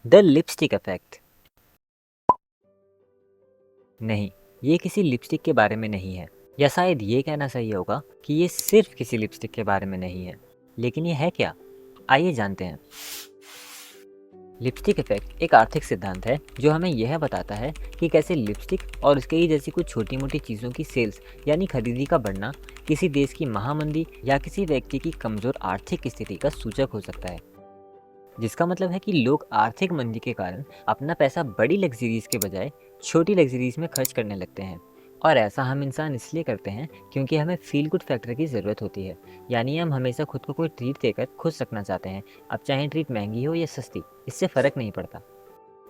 The lipstick effect. नहीं, ये किसी लिपस्टिक के बारे में नहीं है, या शायद ये कहना सही होगा कि ये सिर्फ किसी लिपस्टिक के बारे में नहीं है। लेकिन ये है क्या? आइए जानते हैं। लिपस्टिक इफेक्ट एक आर्थिक सिद्धांत है जो हमें यह बताता है कि कैसे लिपस्टिक और उसके ही जैसी कुछ छोटी मोटी चीज़ों की सेल्स यानी खरीदी का बढ़ना किसी देश की महामंदी या किसी व्यक्ति की कमज़ोर आर्थिक स्थिति का सूचक हो सकता है। जिसका मतलब है कि लोग आर्थिक मंदी के कारण अपना पैसा बड़ी लग्जरीज के बजाय छोटी लग्जरीज में खर्च करने लगते हैं। और ऐसा हम इंसान इसलिए करते हैं क्योंकि हमें फील गुड फैक्टर की ज़रूरत होती है, यानी हम हमेशा खुद को कोई ट्रीट देकर खुश रखना चाहते हैं। अब चाहे ट्रीट महंगी हो या सस्ती, इससे फ़र्क नहीं पड़ता।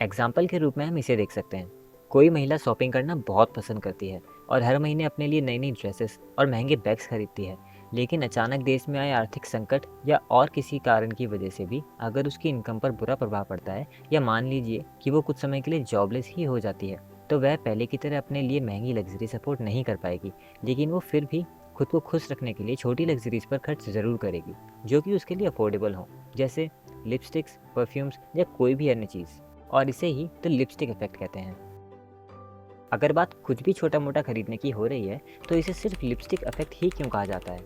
एग्जाम्पल के रूप में हम इसे देख सकते हैं। कोई महिला शॉपिंग करना बहुत पसंद करती है और हर महीने अपने लिए नई नई ड्रेसेस और महंगे बैग्स खरीदती है। लेकिन अचानक देश में आए आर्थिक संकट या और किसी कारण की वजह से भी अगर उसकी इनकम पर बुरा प्रभाव पड़ता है, या मान लीजिए कि वो कुछ समय के लिए जॉबलेस ही हो जाती है, तो वह पहले की तरह अपने लिए महंगी लग्जरी सपोर्ट नहीं कर पाएगी। लेकिन वो फिर भी खुद को खुश रखने के लिए छोटी लग्जरीज पर खर्च ज़रूर करेगी, जो कि उसके लिए अफोर्डेबल हो, जैसे लिपस्टिक्स, परफ्यूम्स या कोई भी अन्य चीज़। और इसे ही तो लिपस्टिक इफेक्ट कहते हैं। अगर बात कुछ भी छोटा मोटा खरीदने की हो रही है, तो इसे सिर्फ लिपस्टिक इफेक्ट ही क्यों कहा जाता है?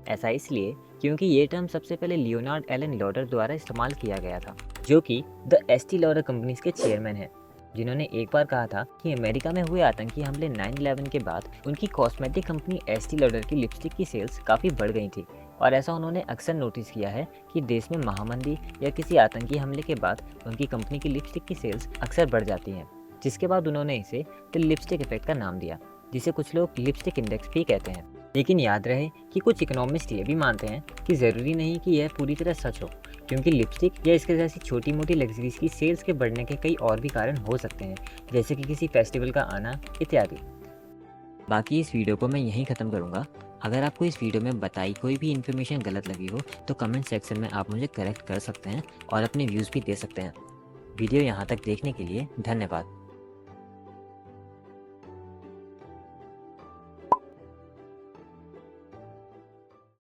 ऐसा इसलिए क्योंकि ये टर्म सबसे पहले लियोनार्ड एलन लॉडर द्वारा इस्तेमाल किया गया था, जो कि द एस्टी लॉडर कंपनीज के चेयरमैन हैं, जिन्होंने एक बार कहा था कि अमेरिका में हुए आतंकी हमले 9/11 के बाद उनकी कॉस्मेटिक कंपनी एस्टी लॉडर की लिपस्टिक की सेल्स काफ़ी बढ़ गई थी। और ऐसा उन्होंने अक्सर नोटिस किया है कि देश में महामंदी या किसी आतंकी हमले के बाद उनकी कंपनी की लिपस्टिक की सेल्स अक्सर बढ़ जाती हैं, जिसके बाद उन्होंने इसे द लिपस्टिक इफेक्ट का नाम दिया, जिसे कुछ लोग लिपस्टिक इंडेक्स भी कहते हैं। लेकिन याद रहे कि कुछ इकोनॉमिस्ट ये भी मानते हैं कि ज़रूरी नहीं कि यह पूरी तरह सच हो, क्योंकि लिपस्टिक या इसके जैसी छोटी मोटी लग्जरीज की सेल्स के बढ़ने के कई और भी कारण हो सकते हैं, जैसे कि किसी फेस्टिवल का आना इत्यादि। बाकी इस वीडियो को मैं यहीं ख़त्म करूँगा। अगर आपको इस वीडियो में बताई कोई भी इन्फॉर्मेशन गलत लगी हो तो कमेंट सेक्शन में आप मुझे करेक्ट कर सकते हैं और अपने व्यूज़ भी दे सकते हैं। वीडियो यहाँ तक देखने के लिए धन्यवाद।